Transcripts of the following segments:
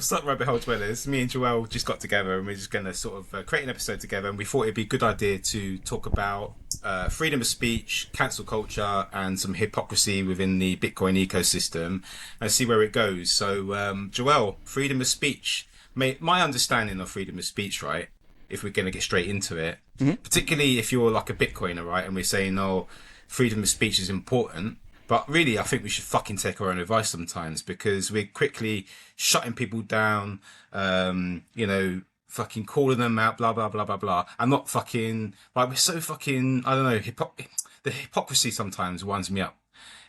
What's up, Rabbit Hole Dwellers? Me and Joel just got together and we're just going to sort of create an episode together. And we thought it'd be a good idea to talk about freedom of speech, cancel culture, and some hypocrisy within the Bitcoin ecosystem and see where it goes. So, Joel, freedom of speech. My understanding of freedom of speech, right? If we're going to get straight into it, particularly if you're like a Bitcoiner, right? And we're saying, oh, freedom of speech is important. But really, I think we should fucking take our own advice sometimes because we're quickly shutting people down, fucking calling them out, blah, blah, blah, blah, blah. I'm not fucking, like, we're so fucking, I don't know, the hypocrisy sometimes winds me up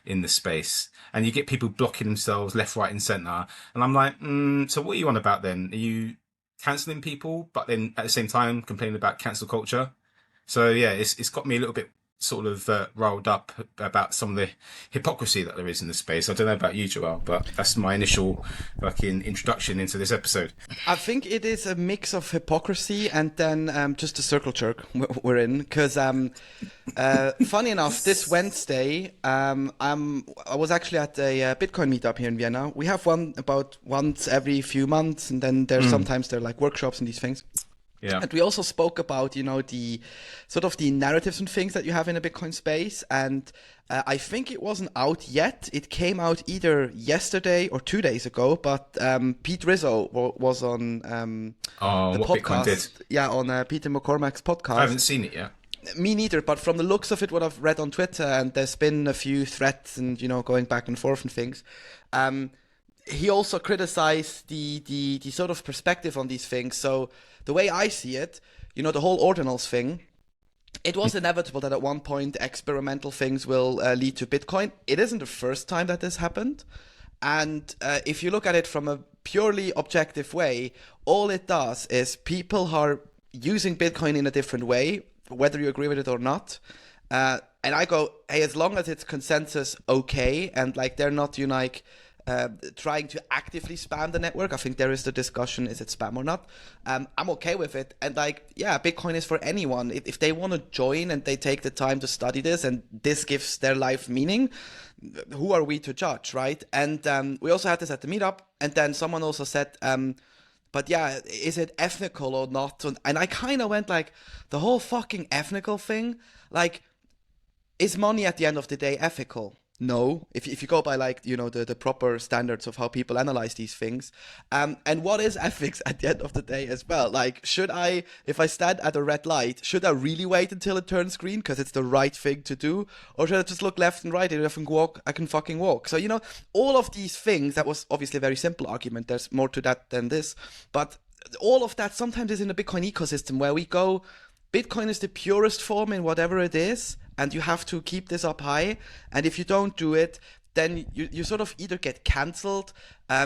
in the space. And you get people blocking themselves left, right, and centre. And I'm like, so what are you on about then? Are you cancelling people, but then at the same time complaining about cancel culture? So, yeah, it's got me a little bit sort of riled up about some of the hypocrisy that there is in the space. I don't know about you, Joel, but that's my initial fucking introduction into this episode. I think it is a mix of hypocrisy and then just a circle jerk we're in. Because funny enough, this Wednesday, I was actually at a Bitcoin meetup here in Vienna. We have one about once every few months, and then there's sometimes there are like workshops and these things. Yeah. And we also spoke about, the sort of the narratives and things that you have in the Bitcoin space. And I think it wasn't out yet. It came out either yesterday or 2 days ago. But Pete Rizzo was on the what podcast. Bitcoin did. Yeah, on Peter McCormack's podcast. I haven't seen it yet. Me neither, but from the looks of it, what I've read on Twitter, and there's been a few threads and, going back and forth and things. He also criticized the sort of perspective on these things. So the way I see it, the whole ordinals thing, it was inevitable that at one point experimental things will lead to Bitcoin. It isn't the first time that this happened. And if you look at it from a purely objective way, all it does is people are using Bitcoin in a different way, whether you agree with it or not. And I go, hey, as long as it's consensus okay, and like they're not trying to actively spam the network. I think there is the discussion, is it spam or not? I'm okay with it. And Bitcoin is for anyone. If they want to join and they take the time to study this and this gives their life meaning, who are we to judge, right? And we also had this at the meetup. And then someone also said, but yeah, is it ethical or not? And I kind of went like, the whole fucking ethical thing, like, is money at the end of the day ethical? No, if you go by the proper standards of how people analyze these things, and what is ethics at the end of the day as well? Like, if I stand at a red light, should I really wait until it turns green because it's the right thing to do, or should I just look left and right? And if I can fucking walk. So all of these things. That was obviously a very simple argument. There's more to that than this, but all of that sometimes is in the Bitcoin ecosystem where we go, Bitcoin is the purest form in whatever it is, and you have to keep this up high. And if you don't do it, then you sort of either get cancelled,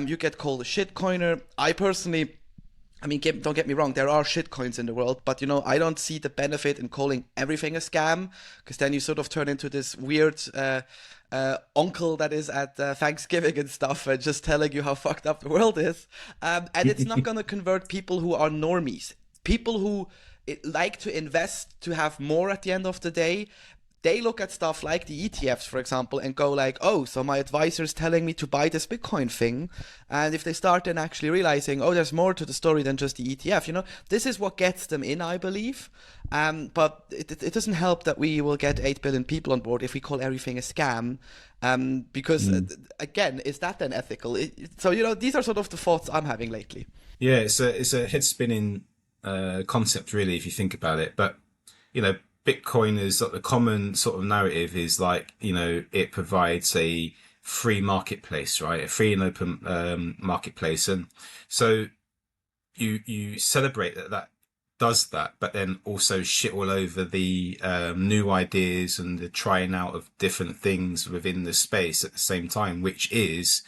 you get called a shitcoiner. I personally, don't get me wrong, there are shitcoins in the world, but I don't see the benefit in calling everything a scam, because then you sort of turn into this weird uncle that is at Thanksgiving and stuff and just telling you how fucked up the world is. And it's not going to convert people who are normies. People who like to invest to have more at the end of the day. They look at stuff like the ETFs, for example, and go like, oh, so my advisor is telling me to buy this Bitcoin thing. And if they start then actually realizing, oh, there's more to the story than just the ETF, this is what gets them in, I believe. But it doesn't help that we will get 8 billion people on board if we call everything a scam. Because, again, is that then ethical? So, these are sort of the thoughts I'm having lately. Yeah, it's a head-spinning concept, really, if you think about it. But, Bitcoin is the common sort of narrative is like, it provides a free marketplace, right? A free and open marketplace. And so you celebrate that does that, but then also shit all over the new ideas and the trying out of different things within the space at the same time, which is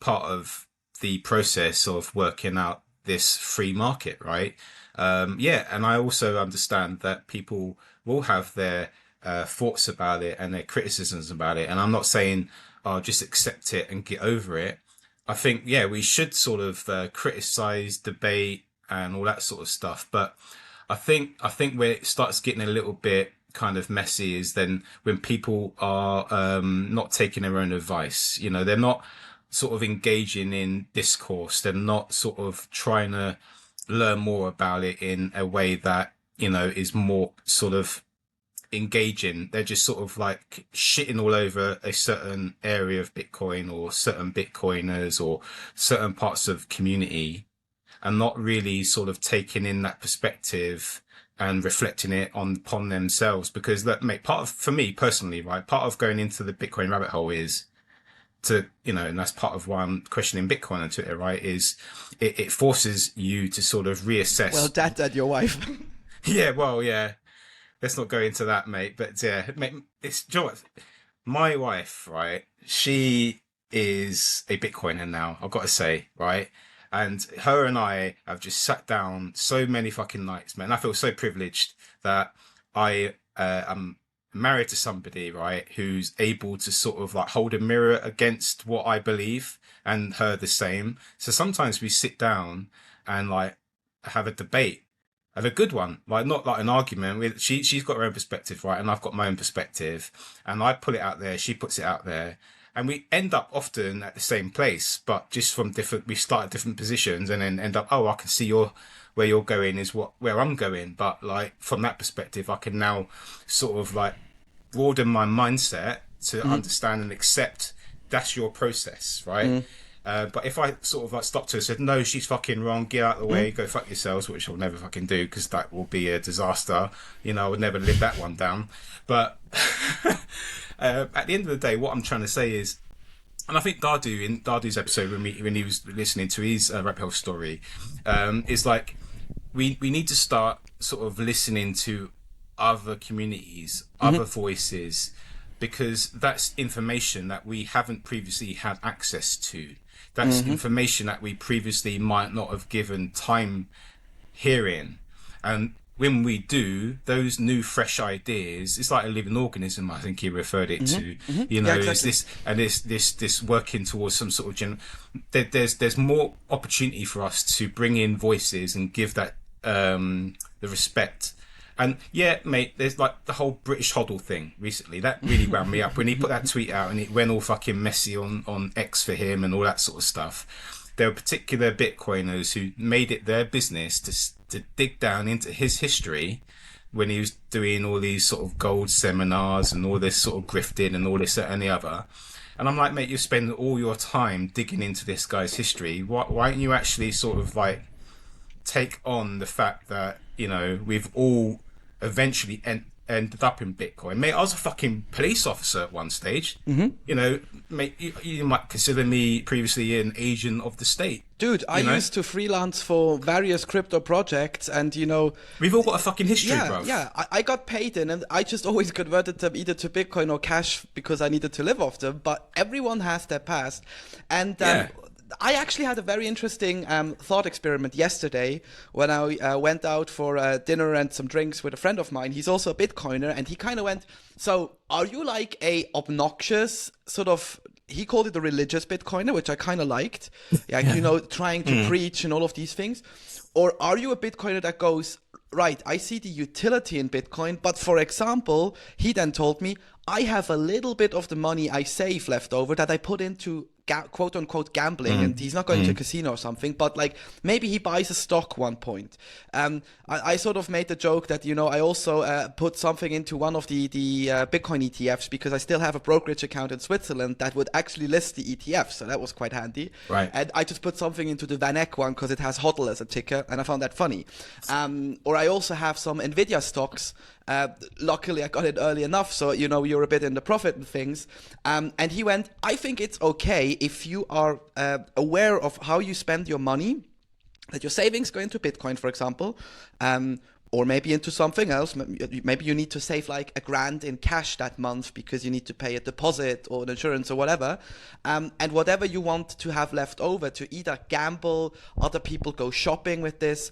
part of the process of working out this free market, right? And I also understand that people will have their thoughts about it and their criticisms about it. And I'm not saying, just accept it and get over it. I think, we should sort of criticize, debate and all that sort of stuff. But I think where it starts getting a little bit kind of messy is then when people are not taking their own advice. They're not sort of engaging in discourse. They're not sort of trying to learn more about it in a way that, you know, is more sort of engaging. They're just sort of like shitting all over a certain area of Bitcoin or certain Bitcoiners or certain parts of community, and not really sort of taking in that perspective and reflecting it upon themselves. Because that, mate, for me personally, right, part of going into the Bitcoin rabbit hole is to, you know, and that's part of why I'm questioning Bitcoin on Twitter, right, is it forces you to sort of reassess. Well, that your wife. Yeah, well, yeah. Let's not go into that, mate. But yeah, mate, it's, do you know what? My wife, right, she is a Bitcoiner now, I've got to say, right? And her and I have just sat down so many fucking nights, man. I feel so privileged that I am married to somebody, right, who's able to sort of like hold a mirror against what I believe, and her the same. So sometimes we sit down and like have a debate, and a good one, like not like an argument. With she's got her own perspective, right, and I've got my own perspective, and I put it out there, she puts it out there, and we end up often at the same place, but just from different. We start at different positions, and then end up. Oh, I can see where you're going is where I'm going, but like from that perspective, I can now sort of like broaden my mindset to understand and accept that's your process, right? But if I sort of like stopped her and said, no, she's fucking wrong, get out of the way, go fuck yourselves, which I'll never fucking do because that will be a disaster. You know, I would never live that one down. But at the end of the day, what I'm trying to say is, and I think Dardu, in Dardu's episode when he was listening to his Rap Health story, is like, we need to start sort of listening to other communities, other voices, because that's information that we haven't previously had access to. That's information that we previously might not have given time hearing. And when we do, those new fresh ideas, it's like a living organism, I think he referred it to. You know, yeah, exactly. Is this working towards some sort of there's more opportunity for us to bring in voices and give that the respect. And yeah, mate, there's like the whole British hodl thing recently. That really wound me up when he put that tweet out and it went all fucking messy on X for him and all that sort of stuff. There were particular Bitcoiners who made it their business to dig down into his history when he was doing all these sort of gold seminars and all this sort of grifting and all this, that and the other. And I'm like, mate, you spend all your time digging into this guy's history. Why don't you actually sort of like take on the fact that, you know, we've all eventually ended up in Bitcoin. Mate, I was a fucking police officer at one stage. You know, mate, you might consider me previously an agent of the state. Dude, I used to freelance for various crypto projects, and you know, we've all got a fucking history, bro. Yeah, I got paid in, and I just always converted them either to Bitcoin or cash because I needed to live off them. But everyone has their past, and I actually had a very interesting thought experiment yesterday when I went out for dinner and some drinks with a friend of mine. He's also a Bitcoiner, and he kind of went, so are you like a obnoxious sort of, he called it a religious Bitcoiner, which I kind of liked, you know, trying to preach and all of these things, or are you a Bitcoiner that goes, right, I see the utility in Bitcoin, but for example, he then told me, I have a little bit of the money I save left over that I put into quote unquote gambling, and he's not going to a casino or something, but like maybe he buys a stock one point. I sort of made the joke that, you know, I also put something into one of the Bitcoin ETFs because I still have a brokerage account in Switzerland that would actually list the ETF, so that was quite handy. Right. And I just put something into the Van Eck one because it has HODL as a ticker, and I found that funny. Or I also have some Nvidia stocks. Luckily, I got it early enough, so, you know, you're a bit in the profit and things. And he went, I think it's okay if you are aware of how you spend your money, that your savings go into Bitcoin, for example, or maybe into something else. Maybe you need to save like $1,000 in cash that month because you need to pay a deposit or an insurance or whatever. And whatever you want to have left over to either gamble, other people go shopping with this.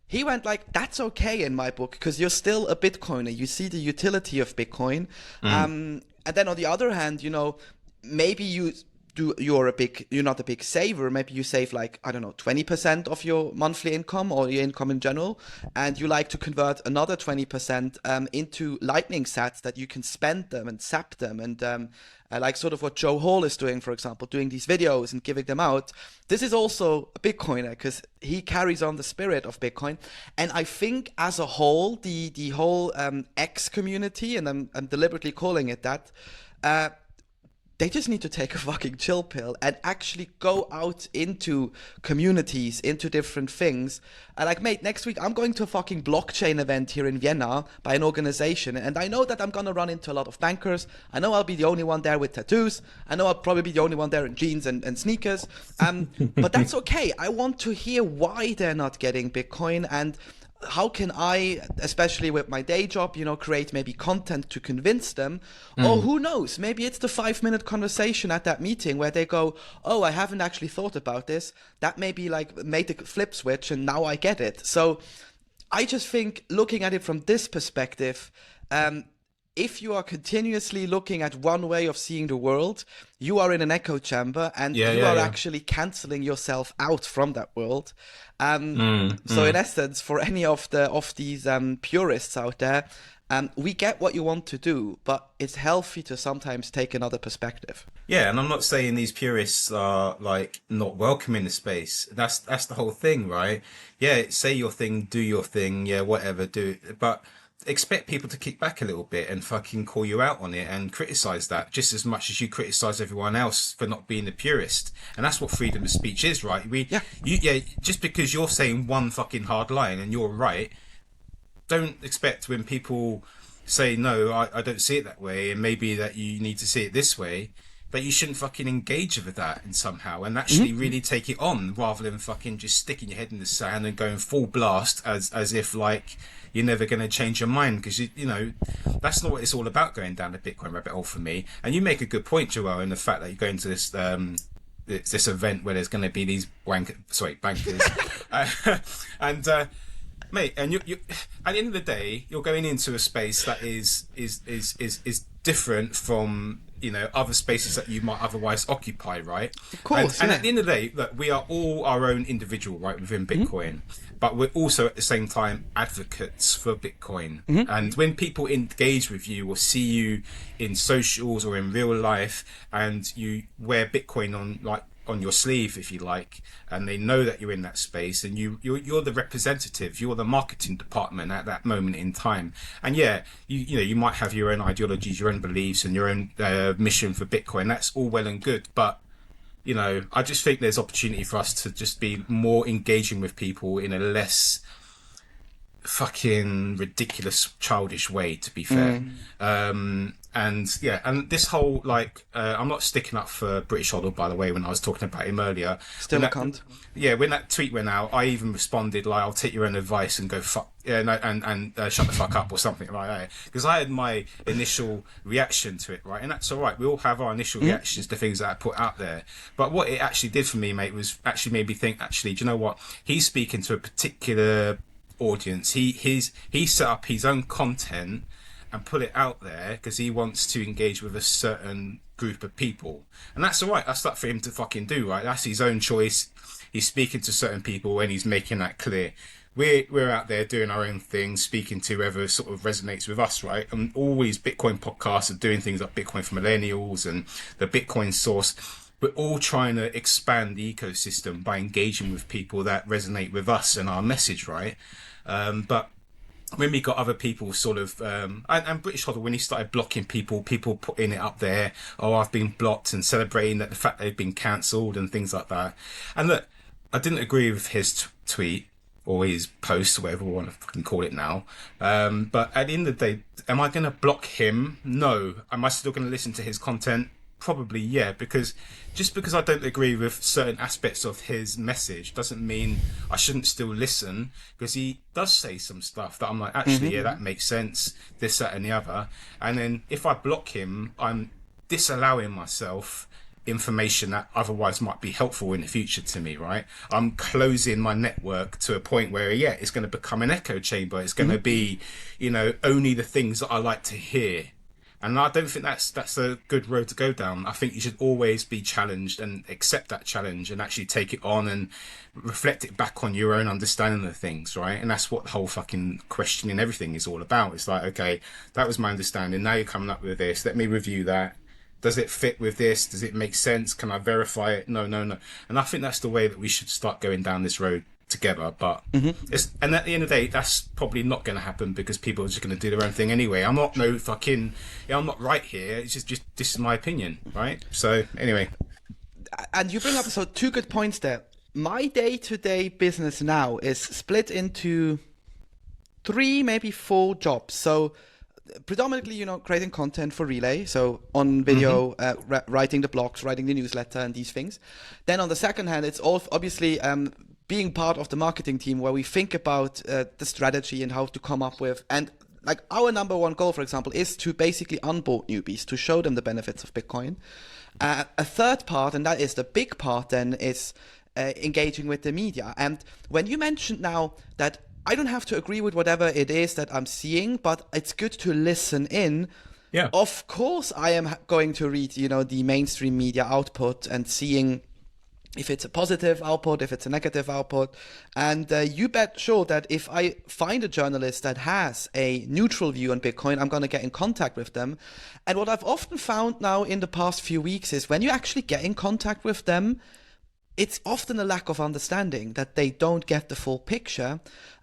He went like, that's okay in my book because you're still a Bitcoiner. You see the utility of Bitcoin. And then on the other hand, you know, maybe you you're not a big saver. Maybe you save like, I don't know, 20% of your monthly income or your income in general, and you like to convert another 20% into lightning sats that you can spend them and sap them, and like sort of what Joe Hall is doing, for example, doing these videos and giving them out. This is also a Bitcoiner because he carries on the spirit of Bitcoin. And I think as a whole, the whole X community, and I'm deliberately calling it that, they just need to take a fucking chill pill and actually go out into communities, into different things. Like, mate, next week I'm going to a fucking blockchain event here in Vienna by an organization, and I know that I'm gonna run into a lot of bankers. I know I'll be the only one there with tattoos. I know I'll probably be the only one there in jeans and sneakers. But that's okay. I want to hear why they're not getting Bitcoin, and how can I, especially with my day job, create maybe content to convince them? Or who knows, maybe it's the 5-minute conversation at that meeting where they go, oh, I haven't actually thought about this. That maybe like made the flip switch and now I get it. So I just think, looking at it from this perspective, if you are continuously looking at one way of seeing the world, you are in an echo chamber, and you are actually canceling yourself out from that world. So in essence, for any of these purists out there, we get what you want to do, but it's healthy to sometimes take another perspective. Yeah, and I'm not saying these purists are like not welcome in the space. That's the whole thing, right? Yeah, say your thing, do your thing, yeah, whatever, do it, but expect people to kick back a little bit and fucking call you out on it and criticize that just as much as you criticize everyone else for not being a purist. And that's what freedom of speech is, right? Just because you're saying one fucking hard line and you're right, don't expect when people say, no, I don't see it that way, and maybe that you need to see it this way, that you shouldn't fucking engage with that in somehow and actually really take it on, rather than fucking just sticking your head in the sand and going full blast as if like you're never going to change your mind, because you know that's not what it's all about, going down the Bitcoin rabbit hole for me. And you make a good point, Joel, in the fact that you're going to this event where there's going to be these bankers and mate, and you at the end of the day, you're going into a space that is different from other spaces that you might otherwise occupy, right? Of course. And at the end of the day, look, we are all our own individual, right, within Bitcoin, but we're also at the same time advocates for Bitcoin. And when people engage with you or see you in socials or in real life, and you wear Bitcoin on your sleeve, if you like, and they know that you're in that space, and you're the representative, you're the marketing department at that moment in time. And yeah, you might have your own ideologies, your own beliefs, and your own mission for Bitcoin. That's all well and good, but I just think there's opportunity for us to just be more engaging with people in a less fucking ridiculous, childish way, to be fair. And this whole I'm not sticking up for British Hodl, by the way, when I was talking about him earlier. Still a cunt. Yeah, when that tweet went out, I even responded like, "I'll take your own advice and go fuck, and shut the fuck up," or something like that. Because I had my initial reaction to it, right, and that's all right. We all have our initial reactions to things that I put out there. But what it actually did for me, mate, was actually made me think. Actually, do you know what? He's speaking to a particular audience. He set up his own content and put it out there because he wants to engage with a certain group of people, and that's all right. That's up for him to fucking do, right? That's his own choice. He's speaking to certain people and he's making that clear. We're out there doing our own thing, speaking to whoever sort of resonates with us, right? And all these Bitcoin podcasts are doing things like Bitcoin for Millennials and the Bitcoin Source. We're all trying to expand the ecosystem by engaging with people that resonate with us and our message, right? But when we got other people sort of, and British Hodl, when he started blocking people putting it up there, oh, I've been blocked, and celebrating that the fact they've been cancelled and things like that. And look, I didn't agree with his tweet or his post, or whatever we want to fucking call it now. But at the end of the day, am I going to block him? No. Am I still going to listen to his content? Probably, yeah, because just because I don't agree with certain aspects of his message doesn't mean I shouldn't still listen, because he does say some stuff that I'm like, actually, yeah, that makes sense, this, that, and the other. And then if I block him, I'm disallowing myself information that otherwise might be helpful in the future to me, right? I'm closing my network to a point where, yeah, it's going to become an echo chamber. It's going to be, only the things that I like to hear. And I don't think that's a good road to go down. I think you should always be challenged and accept that challenge and actually take it on and reflect it back on your own understanding of things, right? And that's what the whole fucking questioning everything is all about. It's like, okay, that was my understanding. Now you're coming up with this. Let me review that. Does it fit with this? Does it make sense? Can I verify it? No, no, no. And I think that's the way that we should start going down this road together. But and at the end of the day, that's probably not going to happen because people are just going to do their own thing anyway. I'm not no fucking, I'm not right here. It's just this is my opinion, right? So anyway, And you bring up so two good points there. My day-to-day business now is split into 3, maybe 4 jobs. So predominantly, creating content for Relay. So on video, writing the blogs, writing the newsletter and these things. Then on the second hand, it's all obviously being part of the marketing team where we think about the strategy and how to come up with, and like our number one goal, for example, is to basically onboard newbies, to show them the benefits of Bitcoin. A third part, and that is the big part then, is engaging with the media. And when you mentioned now that I don't have to agree with whatever it is that I'm seeing, but it's good to listen in. yeah, Of course, I am going to read, the mainstream media output and seeing if it's a positive output, if it's a negative output. And you bet sure that if I find a journalist that has a neutral view on Bitcoin, I'm going to get in contact with them. And what I've often found now in the past few weeks is when you actually get in contact with them, it's often a lack of understanding that they don't get the full picture.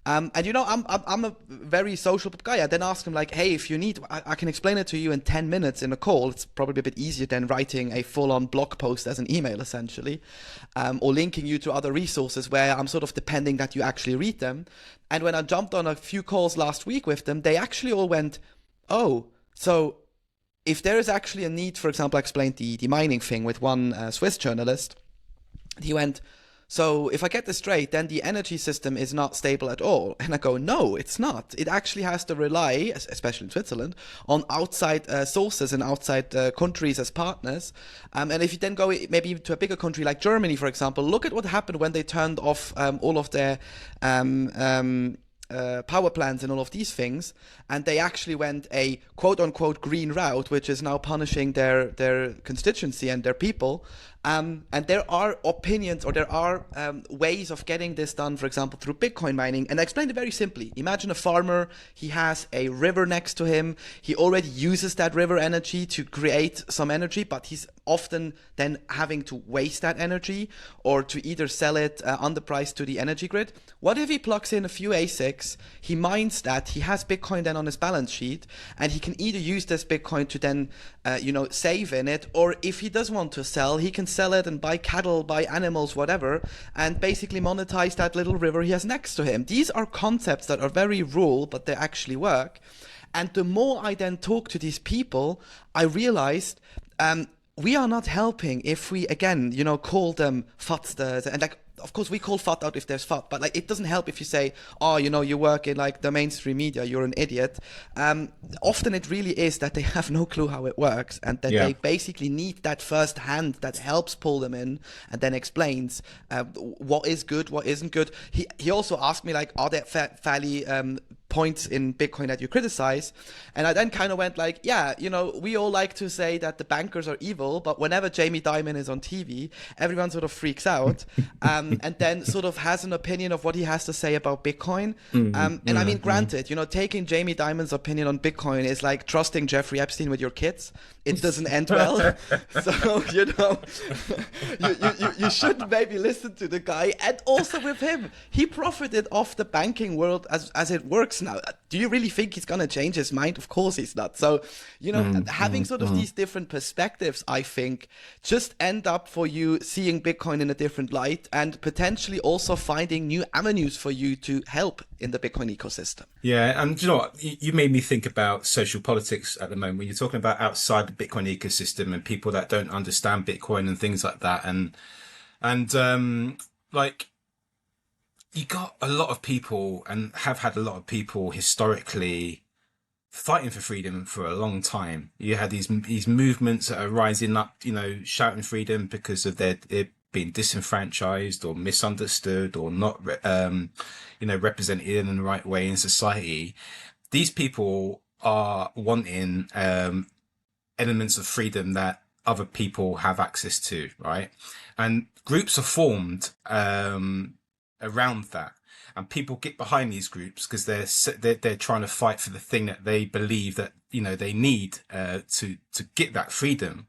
And I'm a very social guy. I then ask them like, hey, if you need, I can explain it to you in 10 minutes in a call. It's probably a bit easier than writing a full-on blog post as an email, essentially, or linking you to other resources where I'm sort of depending that you actually read them. And when I jumped on a few calls last week with them, they actually all went, oh, so if there is actually a need, for example, I explained the mining thing with one Swiss journalist. He went, so if I get this straight, then the energy system is not stable at all. And I go, no, it's not. It actually has to rely, especially in Switzerland, on outside sources and outside countries as partners. And if you then go maybe to a bigger country like Germany, for example, look at what happened when they turned off all of their power plants and all of these things, and they actually went a quote-unquote green route, which is now punishing their constituency and their people. And there are opinions, or there are ways of getting this done, for example, through Bitcoin mining. And I explained it very simply. Imagine a farmer, he has a river next to him. He already uses that river energy to create some energy, but he's often then having to waste that energy or to either sell it underpriced to the energy grid. What if he plugs in a few ASICs, he mines that, he has Bitcoin then on his balance sheet, and he can either use this Bitcoin to then, save in it, or if he does want to sell, he can sell it and buy cattle, buy animals, whatever, and basically monetize that little river he has next to him. These are concepts that are very rural, but they actually work. And the more I then talk to these people, I realized we are not helping if we, again, call them FUTsters. And like, of course, we call FUT out if there's FUT, but like, it doesn't help if you say, oh, you work in like the mainstream media, you're an idiot. Often it really is that they have no clue how it works, and that they basically need that first hand that helps pull them in and then explains what is good, what isn't good. He also asked me like, are there fairly points in Bitcoin that you criticize? And I then kind of went like, yeah, we all like to say that the bankers are evil, but whenever Jamie Dimon is on TV, everyone sort of freaks out and then sort of has an opinion of what he has to say about Bitcoin. And I mean, granted, taking Jamie Dimon's opinion on Bitcoin is like trusting Jeffrey Epstein with your kids. It doesn't end well. So, you should maybe listen to the guy. And also with him, he profited off the banking world as it works now. Do you really think he's going to change his mind? Of course he's not. So, having sort of these different perspectives, I think, just end up for you seeing Bitcoin in a different light, and potentially also finding new avenues for you to help in the Bitcoin ecosystem. Yeah, and you know what? You made me think about social politics at the moment when you're talking about outside the Bitcoin ecosystem and people that don't understand Bitcoin and things like that. And like, you got a lot of people, and have had a lot of people historically fighting for freedom for a long time. You had these movements that are rising up, shouting freedom because of their being disenfranchised or misunderstood or not, represented in the right way in society. These people are wanting elements of freedom that other people have access to, right? And groups are formed around that, and people get behind these groups because they're trying to fight for the thing that they believe that they need to get that freedom.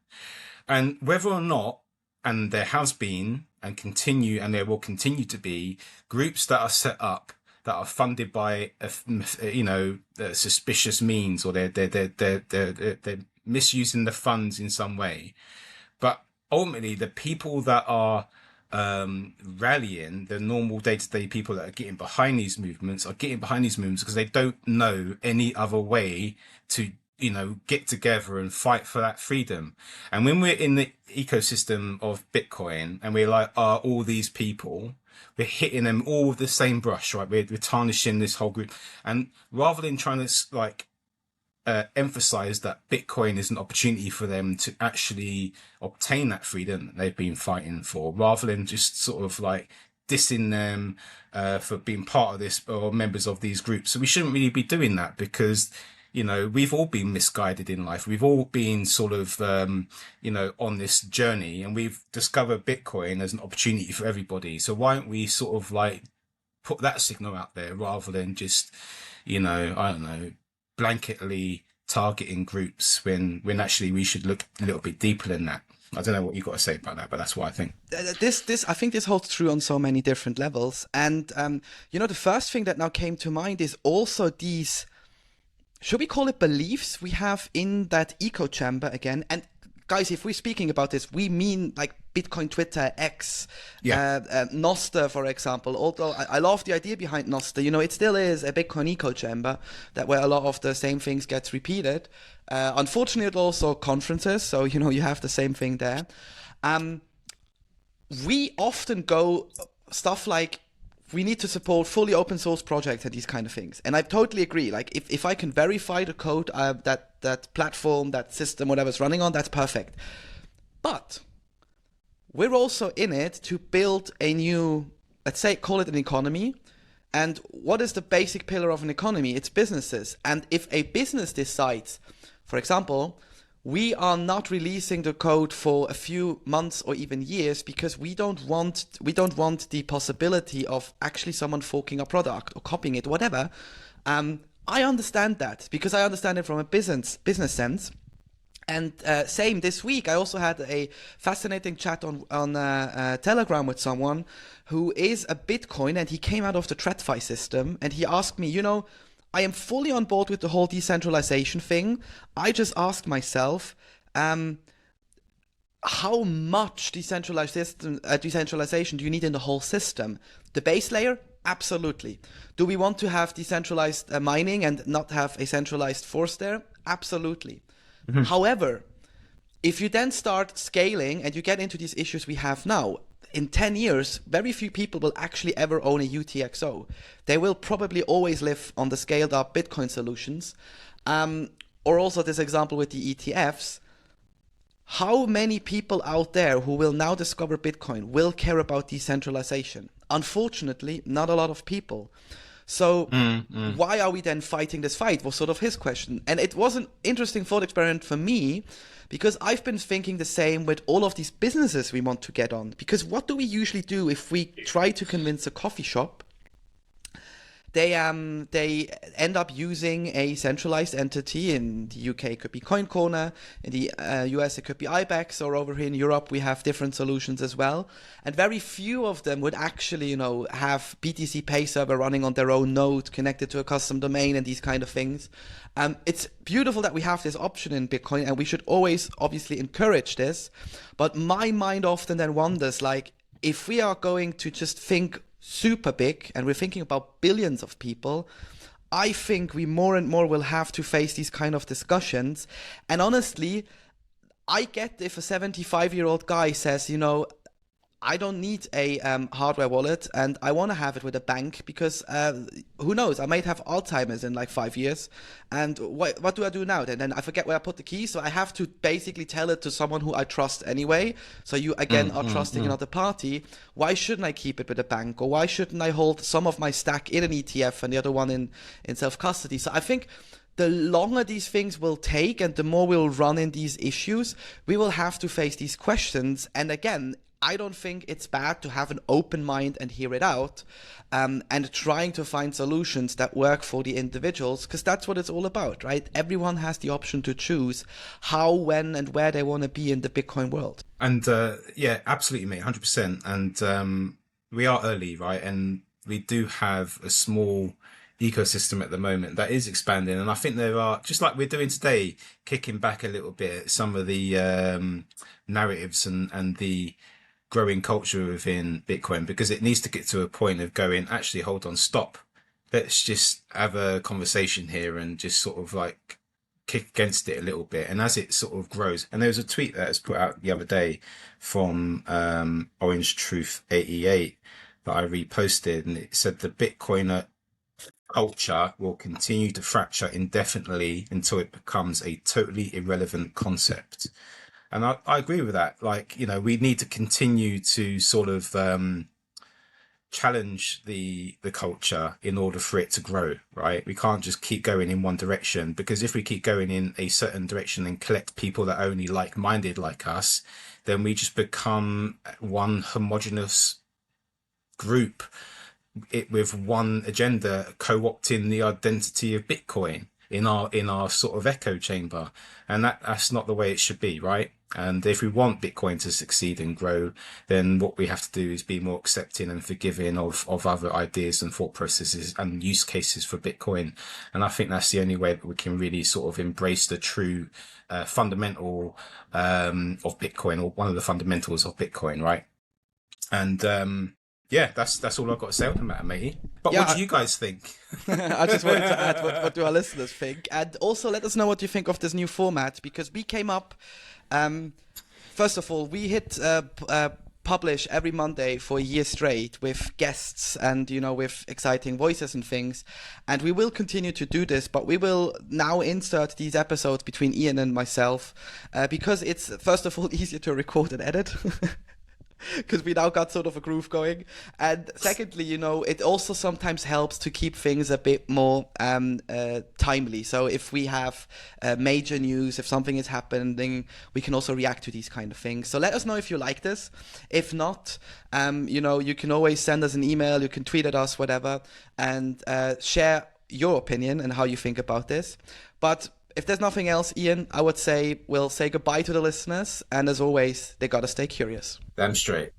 And whether or not, and there has been and there will continue to be groups that are set up that are funded by suspicious means, or they're misusing the funds in some way. But ultimately, the people that are rallying, the normal day-to-day people that are getting behind these movements because they don't know any other way to get together and fight for that freedom. And when we're in the ecosystem of Bitcoin and we're like, all these people, we're hitting them all with the same brush, right? We're tarnishing this whole group. And rather than trying to emphasize that Bitcoin is an opportunity for them to actually obtain that freedom that they've been fighting for, rather than just sort of like dissing them for being part of this or members of these groups. So we shouldn't really be doing that, because we've all been misguided in life. We've all been sort of, on this journey, and we've discovered Bitcoin as an opportunity for everybody. So why don't we sort of like put that signal out there rather than just, I don't know, blanketly targeting groups when actually we should look a little bit deeper than that. I don't know what you've got to say about that, but that's what I think. I think this holds true on so many different levels. And, the first thing that now came to mind is also these, should we call it beliefs we have in that echo chamber again? And guys, if we're speaking about this, we mean like Bitcoin, Twitter, X, Nostr, for example. Although I love the idea behind Nostr, it still is a Bitcoin echo chamber where a lot of the same things gets repeated. Unfortunately, also conferences, so you have the same thing there. We often go stuff like, we need to support fully open source projects and these kind of things. And I totally agree. Like if I can verify the code, that platform, that system, whatever's running on, that's perfect. But we're also in it to build a new, let's say, call it an economy. And what is the basic pillar of an economy? It's businesses. And if a business decides, for example, we are not releasing the code for a few months or even years because we don't want the possibility of actually someone forking a product or copying it, whatever. I understand that, because I understand it from a business sense. And same this week, I also had a fascinating chat on Telegram with someone who is a Bitcoin, and he came out of the TradFi system, and he asked me, I am fully on board with the whole decentralization thing. I just asked myself, how much decentralization do you need in the whole system? The base layer? Absolutely. Do we want to have decentralized mining and not have a centralized force there? Absolutely. Mm-hmm. However, if you then start scaling and you get into these issues we have now, in 10 years, very few people will actually ever own a UTXO. They will probably always live on the scaled up Bitcoin solutions. Or also this example with the ETFs. How many people out there who will now discover Bitcoin will care about decentralization? Unfortunately, not a lot of people. So why are we then fighting this fight was sort of his question. And it was an interesting thought experiment for me, because I've been thinking the same with all of these businesses we want to get on. Because what do we usually do if we try to convince a coffee shop? They end up using a centralized entity. In the UK, it could be Coin Corner. In the US, it could be IBEX. Or over here in Europe, we have different solutions as well. And very few of them would actually, have BTC Pay server running on their own node, connected to a custom domain and these kind of things. It's beautiful that we have this option in Bitcoin, and we should always obviously encourage this. But my mind often then wonders, like, if we are going to just think super big, and we're thinking about billions of people, I think we more and more will have to face these kind of discussions. And honestly, I get if a 75-year-old guy says, I don't need a hardware wallet, and I want to have it with a bank because who knows, I might have Alzheimer's in like 5 years, and what do I do now? Then I forget where I put the key, so I have to basically tell it to someone who I trust anyway. So you again are trusting another party. Why shouldn't I keep it with a bank, or why shouldn't I hold some of my stack in an ETF and the other one in self-custody? So I think the longer these things will take and the more we'll run in these issues, we will have to face these questions. And again, I don't think it's bad to have an open mind and hear it out, and trying to find solutions that work for the individuals, because that's what it's all about, right? Everyone has the option to choose how, when, and where they want to be in the Bitcoin world. And yeah, absolutely, mate, 100%. And we are early, right? And we do have a small ecosystem at the moment that is expanding. And I think there are, just like we're doing today, kicking back a little bit at some of the narratives and the growing culture within Bitcoin, because it needs to get to a point of going, actually, hold on, stop. Let's just have a conversation here and just sort of like kick against it a little bit. And as it sort of grows, and there was a tweet that was put out the other day from Orange Truth 88 that I reposted, and it said the Bitcoiner culture will continue to fracture indefinitely until it becomes a totally irrelevant concept. And I agree with that. Like, you know, we need to continue to sort of challenge the culture in order for it to grow, right? We can't just keep going in one direction, because if we keep going in a certain direction and collect people that are only like-minded like us, then we just become one homogenous group with one agenda, co-opting the identity of Bitcoin in our sort of echo chamber. And that's not the way it should be, right? And if we want Bitcoin to succeed and grow, then what we have to do is be more accepting and forgiving of other ideas and thought processes and use cases for Bitcoin. And I think that's the only way that we can really sort of embrace the true fundamental of Bitcoin, or one of the fundamentals of Bitcoin, right? And yeah, that's all I've got to say on the matter, matey. But yeah, what do you guys think? I just wanted to add, what do our listeners think? And also let us know what you think of this new format, because we came up, first of all, we hit publish every Monday for a year straight with guests and, you know, with exciting voices and things. And we will continue to do this, but we will now insert these episodes between Ian and myself, because it's, first of all, easier to record and edit. Because we now got sort of a groove going. And secondly, you know, it also sometimes helps to keep things a bit more timely. So if we have major news, if something is happening, we can also react to these kind of things. So let us know if you like this. If not, you know, you can always send us an email, you can tweet at us, whatever, and share your opinion and how you think about this. But if there's nothing else, Ian, I would say we'll say goodbye to the listeners. And as always, they got to stay curious. Damn straight.